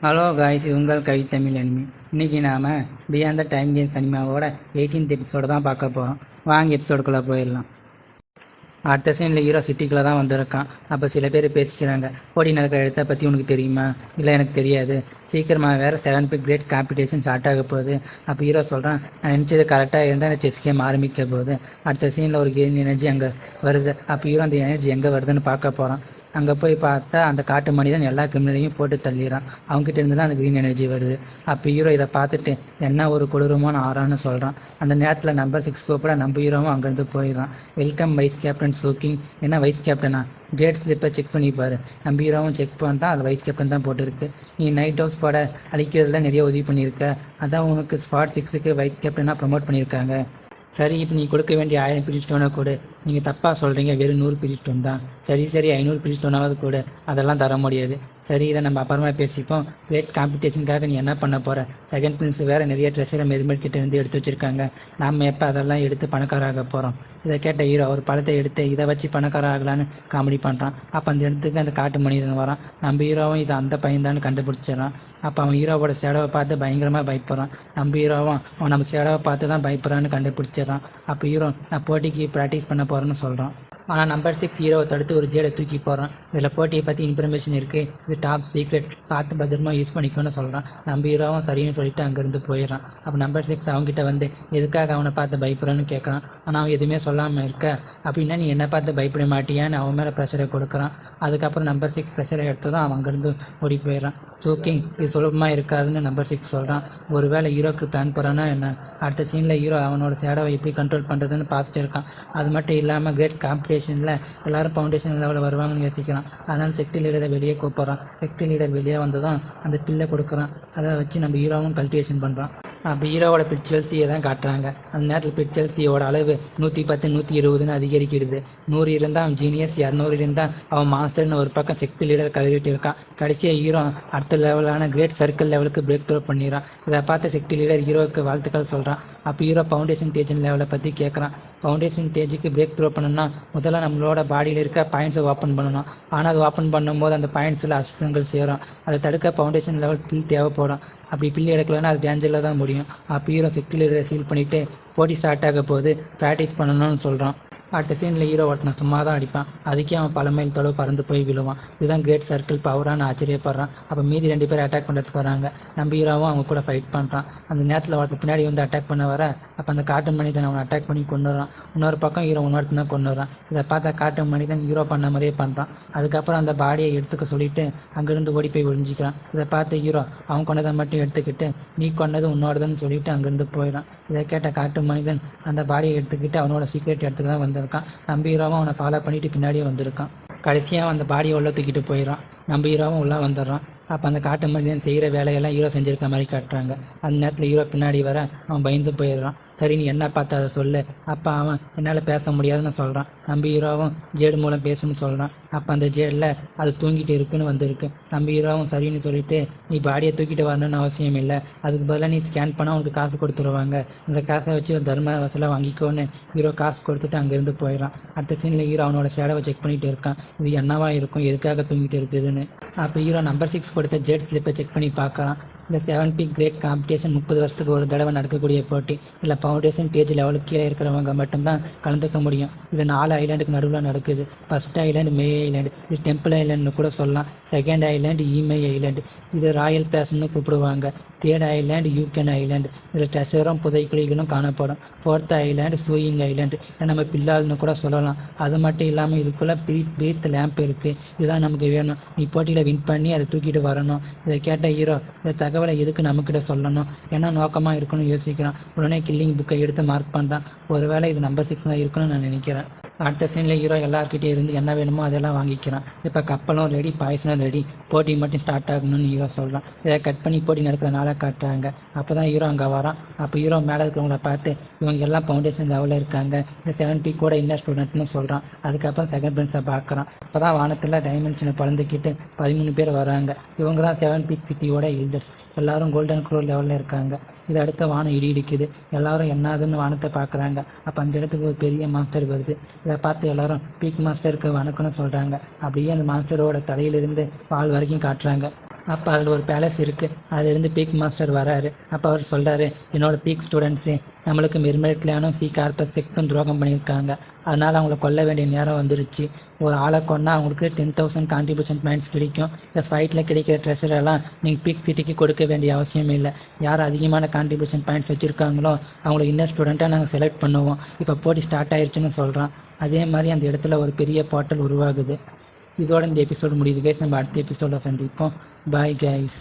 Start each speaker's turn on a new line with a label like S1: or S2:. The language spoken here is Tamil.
S1: ஹலோ காய்ஸ், இது உங்கள் கவித்தமிழ் அனிமி. இன்றைக்கி நாம் பியாண்ட் த டைம் கேம்ஸ் அனிமாவோட 18th எபிசோடு தான் பார்க்க போகிறோம். வாங்க எபிசோடுக்குள்ளே போயிடலாம். அடுத்த சீனில் ஹீரோ சிட்டிக்குள்ளே தான் வந்திருக்கான். அப்போ சில பேர் பேசிக்கிறாங்க, போட்டி நடக்கிற இடத்த பற்றி உனக்கு தெரியுமா? இல்லை, எனக்கு தெரியாது. சீக்கிரமாக வேறு 7th கிரேட் காம்படிஷன் ஸ்டார்ட் ஆக போகுது. அப்போ ஹீரோ சொல்கிறான், நான் நினச்சது கரெக்டாக இருந்தால் அந்த செஸ் கேம் ஆரம்பிக்க போகுது. அடுத்த சீனில் ஒரு கிரீன் எனர்ஜி அங்கே வருது. அப்போ ஹீரோ அந்த எனர்ஜி எங்கே வருதுன்னு பார்க்க போகிறான். அங்கே போய் பார்த்தா அந்த காட்டு மனிதன் எல்லா கிரிமினலையும் போட்டு தள்ளிடுறான். அவங்ககிட்ட இருந்து தான் அந்த க்ரீன் எனர்ஜி வருது. அப்போ ஹீரோ இதை பார்த்துட்டு என்ன ஒரு கொடூரமான ஆறான்னு சொல்கிறான். அந்த நேரத்தில் நம்பர் 6 கூப்பிட நம்ம ஹீரோவும் அங்கேருந்து போயிடுறான். Welcome vice captain shocking. என்ன வைஸ் கேப்டனா? டேட் ஸ்லிப்பை செக் பண்ணிப்பார். நம்ம ஹீரோவும் செக் பண்ணுறான். அது வைஸ் கேப்டன் தான் போட்டிருக்கு. நீ நைட் ஹவுஸ் ஸ்குவாடை அழிக்கிறதுல நிறைய உதவி பண்ணியிருக்க, அதான் உனக்கு ஸ்குவாட் 6க்கு வைஸ் கேப்டனாக ப்ரமோட் பண்ணியிருக்காங்க. சரி, இப்போ நீ கொடுக்க வேண்டிய 1000 பிரி ஸ்டோனை கூட. நீங்கள் தப்பாக சொல்கிறீங்க, வெறும் 100 பிரி ஸ்டோன் தான். சரி 500 பிரி ஸ்டோனாவது கூட. அதெல்லாம் தர முடியாது. சரி, இதை நம்ம அப்புறமா பேசிப்போம். கிரேட் காம்படிஷனுக்காக நீ என்ன பண்ண போகிற? செகண்ட் பிரின்ஸ் வேறு நிறைய ட்ரெஸ்ஸில் மெருமெட் கிட்ட இருந்து எடுத்து வச்சுருக்காங்க. நாம் எப்போ அதெல்லாம் எடுத்து பணக்காராக போகிறோம்? இதை கேட்ட ஹீரோ ஒரு பழத்தை எடுத்து இதை வச்சு பணக்காராகலான்னு காமெடி பண்ணுறான். அப்போ அந்த இடத்துக்கு அந்த காட்டு மனிதன் வரான். நம்ம ஹீரோவும் இதை அந்த பையன்தான்னு கண்டுபிடிச்சிடறான். அப்போ அவன் ஹீரோவோட சேடவை பார்த்து பயங்கரமாக பயப்படுறான். நம்ம ஹீரோவும் அவன் நம்ம சேடவை பார்த்து தான் பயப்படுறான்னு கண்டுபிடிச்சிடறான். அப்போ ஹீரோ நான் போட்டிக்கு ப்ராக்டிஸ் பண்ண போகிறேன்னு சொல்கிறான். ஆனால் நம்பர் 6 ஹீரோவை தடுத்து ஒரு ஜேடை தூக்கி போகிறான். இதில் போட்டியை பற்றி இன்ஃபர்மேஷன் இருக்குது, இது டாப் சீக்ரெட், பார்த்து பத்திரமா யூஸ் பண்ணிக்கோன்னு சொல்கிறான். நம்ம ஹீரோவும் சரின்னு சொல்லிட்டு அங்கேருந்து போயிடறான். அப்போ நம்பர் 6 அவங்ககிட்ட வந்து எதுக்காக அவனை பார்த்து பயப்படுறான்னு கேட்குறான். ஆனால் அவன் எதுவுமே சொல்லாமல் இருக்க. அப்படின்னா நீ என்னை பார்த்து பயப்பட மாட்டியான்னு அவன் மேலே ப்ரெஷரை கொடுக்குறான். அதுக்கப்புறம் நம்பர் 6 ப்ரெஷரை எடுத்து தான் அவன் அங்கேருந்து ஓடி போயிடறான். சோக்கிங், இது சுலபமாக இருக்காதுன்னு நம்பர் 6 சொல்கிறான். ஒரு வேளை ஹீரோக்கு பிளான் போகிறான்னா என்ன? அடுத்த சீனில் ஹீரோ அவனோட சேடவை எப்படி கண்ட்ரோல் பண்ணுறதுன்னு பார்த்துட்டு இருக்கான். அது மட்டும் இல்லாமல் கிரேட் காம்படிஷனில் எல்லோரும் ஃபவுண்டேஷன் லெவலில் வருவாங்கன்னு யோசிக்கிறான். அதனால் செக்டி லீடரை வெளியே கூப்பிட்றான். செக்டி லீடர் வெளியே வந்து தான் அந்த பில்லை கொடுக்குறான். அதை வச்சு நம்ம ஹீரோவும் கல்டிவேஷன் பண்ணுறான். அப்போ ஹீரோவோட பிரிச்சுவல்சியை தான் காட்டுறாங்க. அந்த நேரத்தில் பிரிச்சுவல்சியோட அளவு 110 120ன்னு அதிகரிக்கிடுது. 100 இருந்தால் அவன் ஜீனியஸ், 200 இருந்தால் அவன் மாஸ்டர்னு ஒரு பக்கம் செக்டி லீடர் கதறிட்டு இருக்கான். கடைசியாக ஹீரோ அடுத்த லெவலான கிரேட் சர்க்கிள் லெவலுக்கு பிரேக் த்ரோ பண்ணிடுறான். இதை பார்த்து செக்டி லீடர் ஹீரோவுக்கு வாழ்த்துக்கள் சொல்கிறான். அப்போ ஹீரோ ஃபவுண்டேஷன் ஸ்டேஜ் லெவலை பற்றி கேட்குறான். ஃபவுண்டேஷன் ஸ்டேஜுக்கு பிரேக் த்ரோ பண்ணணும்னா முதல்ல நம்மளோட பாடியில் இருக்க பாயிண்ட்ஸை ஓப்பன் பண்ணணும். ஆனால் அது ஓப்பன் பண்ணும்போது அந்த பாயிண்ட்ஸில் அசுத்தங்கள் சேரும். அதை தடுக்க ஃபவுண்டேஷன் லெவல் பில் தேவைப்படும். அப்படி பில் எடுக்கலன்னா அது டேஞ்சரில் தான் முடியும். அப்போ ஹீரோ செக்டி லீடரை சீல் பண்ணிவிட்டு போட்டி ஸ்டார்ட் ஆக போது ப்ராக்டிஸ் பண்ணணும்னு சொல்கிறான். அடுத்த சீனில் ஹீரோ ஒட்டின சும்மா தான் அடிப்பான். அதுக்கே அவன் பல மைல் தொலைவு பறந்து போய் விழுவான். இதுதான் கிரேட் சர்க்கிள் பவரான்னு ஆச்சரியப்படுறான். அப்போ மீதி 2 பேர் அட்டாக் பண்ணுறதுக்கு வராங்க. நம்ம ஹீரோவும் அவங்க கூட ஃபைட் பண்ணுறான். அந்த நேரத்தில் அவனுக்கு பின்னாடி வந்து அட்டாக் பண்ண வர அப்போ அந்த காட்டு மனிதன் அவனை அட்டாக் பண்ணி கொண்டுறான். இன்னொரு பக்கம் ஹீரோ இன்னொருத்தன் தான் கொண்டுறான். இதை பார்த்தா காட்டு மனிதன் ஹீரோ பண்ண மாதிரியே பண்ணுறான். அதுக்கப்புறம் அந்த பாடியை எடுத்துக்க சொல்லிட்டு அங்கேருந்து ஓடி போய் ஒழிஞ்சிக்கிறான். இதை பார்த்து ஹீரோ அவன் கொண்டதை மட்டும் எடுத்துக்கிட்டு நீ கொண்டது உன்னோடதுன்னு சொல்லிட்டு அங்கேருந்து போயிடான். இதை கேட்ட காட்டு மனிதன் அந்த பாடியை எடுத்துக்கிட்டு அவனோட சீக்ரெட் இடத்துக்கு தான் வந்திருக்கான். நம்ம ஹீரோவும் அவனை ஃபாலோ பண்ணிட்டு பின்னாடியே வந்திருக்கான். கடைசியாக அந்த பாடியை உள்ள தூக்கிட்டு போயிடறான். நம்ம ஹீரோவும் உள்ளே வந்துடுறான். அப்போ அந்த காட்டு மனிதன் செய்கிற வேலையெல்லாம் ஹீரோ செஞ்சுருக்க மாதிரி காட்டுறாங்க. அந்த நேரத்தில் ஹீரோ பின்னாடி வர அவன் பயந்து போயிடுறான். சரி, நீ என்ன பார்த்து அதை சொல்லு. அப்போ அவன் என்னால் பேச முடியாதுன்னு சொல்கிறான். நம்ம ஹீரோவும் ஜேடு மூலம் பேசணும்னு சொல்கிறான். அப்போ அந்த ஜேடில் அது தூங்கிட்டு இருக்குன்னு வந்திருக்கு. நம்ம ஹீரோவும் சரின்னு சொல்லிட்டு நீ பாடியை தூக்கிட்டு வரணும்னு அவசியம் இல்லை, அதுக்கு பதிலாக நீ ஸ்கேன் பண்ணால் உனக்கு காசு கொடுத்துருவாங்க, அந்த காசை வச்சு தர்ம வசலாக வாங்கிக்கோன்னு ஹீரோ காசு கொடுத்துட்டு அங்கேருந்து போயிடறான். அடுத்த சீனில் ஹீரோ அவனோட சேடவை செக் பண்ணிகிட்டு இருக்கான். இது என்னவா இருக்கும், எதுக்காக தூங்கிட்டு இருக்குதுன்னு. அப்போ ஹீரோ நம்பர் 6 கொடுத்த ஜெட் ஸ்லிப்பை செக் பண்ணி பார்க்குறான். இந்த 7th கிரேட் காம்படிஷன் 30 வருஷத்துக்கு ஒரு தடவை நடக்கக்கூடிய போட்டி. இல்லை ஃபவுண்டேஷன் ஸ்டேஜ் லெவலுக்கு கீழே இருக்கிறவங்க மட்டும்தான் கலந்துக்க முடியும். இது 4 ஐலாண்டுக்கு நடுவில் நடக்குது. ஃபர்ஸ்ட் ஐலாண்டு மே ஐலாண்டு, இது டெம்பிள் ஐலாண்டுன்னு கூட சொல்லலாம். செகண்ட் ஐலாண்டு ஈமை ஐலாண்டு, இது ராயல் பிளாஸ்ன்னு கூப்பிடுவாங்க. தேர்ட் ஐலாண்டு யூகேன் ஐலாண்டு, இதில் ட்ரெஷரும் புதைக்குழிகளும் காணப்படும். 4th ஐலாண்டு சூயிங் ஐலாண்டு, இதை நம்ம பில்லால்னு கூட சொல்லலாம். அது மட்டும் இல்லாமல் இதுக்குள்ளே பிரீத் லேம்ப் இருக்குது. இதுதான் நமக்கு வேணும். நீ போட்டியில் வின் பண்ணி அதை தூக்கிட்டு வரணும். இதை கேட்ட ஹீரோ இந்த தகவலை எதுக்கு நம்மக்கிட்ட சொல்லணும், ஏன்னா நோக்கமாக இருக்குன்னு யோசிக்கிறான். உடனே கில்லிங் புக்கை எடுத்து மார்க் பண்ணுறான். ஒருவேளை இது நம்பர் 6 தான் இருக்குன்னு நான் நினைக்கிறேன். அடுத்த சீனில் ஹீரோ எல்லாருக்கிட்டே இருந்து என்ன வேணுமோ அதெல்லாம் வாங்கிக்கிறான். இப்போ கப்பலும் ரெடி, பாய்சனும் ரெடி, போட்டி மட்டும் ஸ்டார்ட் ஆகணும்னு ஹீரோ சொல்கிறான். இதை கட் பண்ணி போட்டி நடக்கிற நாளாக காட்டுறாங்க. அப்போ தான் ஹீரோ அங்கே வரான். அப்போ ஹீரோ மேலே இருக்கிறவங்கள பார்த்து இவங்க எல்லாம் ஃபவுண்டேஷன் லெவலில் இருக்காங்க, இந்த 7P கூட இன்னர் ஸ்டூடெண்ட்னு சொல்கிறான். அதுக்கப்புறம் செகண்ட் பிரின்ஸை பார்க்குறான். அப்போ தான் வானத்தில் டைமென்ஷனை பறந்துக்கிட்டு 13 பேர் வராங்க. இவங்க தான் 7P சிட்டியோட எல்டர்ஸ். எல்லாரும் கோல்டன் க்ரோ லெவலில் இருக்காங்க. இது அடுத்த வானம் இடிக்குது. எல்லாரும் என்னதுன்னு வானத்தை பார்க்குறாங்க. அப்போ அந்த இடத்துக்கு ஒரு பெரிய மாஸ்டர் வருது. இதை பார்த்து எல்லாரும் பீக் மாஸ்டருக்கு வணக்கம்னு சொல்கிறாங்க. அப்படியே அந்த மாஸ்டரோட தலையிலிருந்து வால் வரைக்கும் காட்டுறாங்க. அப்போ அதில் ஒரு பேலஸ் இருக்குது. அதிலிருந்து பீக் மாஸ்டர் வராரு. அப்போ அவர் சொல்கிறாரு, என்னோட பீக் ஸ்டூடெண்ட்ஸு நம்மளுக்கு மெர்மெட்லியானும் சி கார்பஸ் செக்டும் துரோகம் பண்ணியிருக்காங்க. அதனால் அவங்கள கொல்ல வேண்டிய நேரம் வந்துருச்சு. ஒரு ஆளை கொண்டா அவங்களுக்கு 10,000 கான்ட்ரிபியூஷன் பாயிண்ட்ஸ் கிடைக்கும். இந்த ஃபைட்டில் கிடைக்கிற ட்ரெஷரெல்லாம் நீங்கள் பீக் சிட்டிக்கு கொடுக்க வேண்டிய அவசியம் இல்லை. யார் அதிகமான கான்ட்ரிபியூஷன் பாயிண்ட்ஸ் வச்சுருக்காங்களோ அவங்கள இன்னர் ஸ்டூடெண்ட்டாக நாங்கள் செலக்ட் பண்ணுவோம். இப்போ போட்டி ஸ்டார்ட் ஆயிடுச்சுன்னு சொல்கிறான். அதே மாதிரி அந்த இடத்துல ஒரு பெரிய போர்ட்டல் உருவாகுது. இதோட இந்த எபிசோடு முடியுது கைஸ். நம்ம அடுத்த எபிசோடில் சந்திப்போம். Bye guys.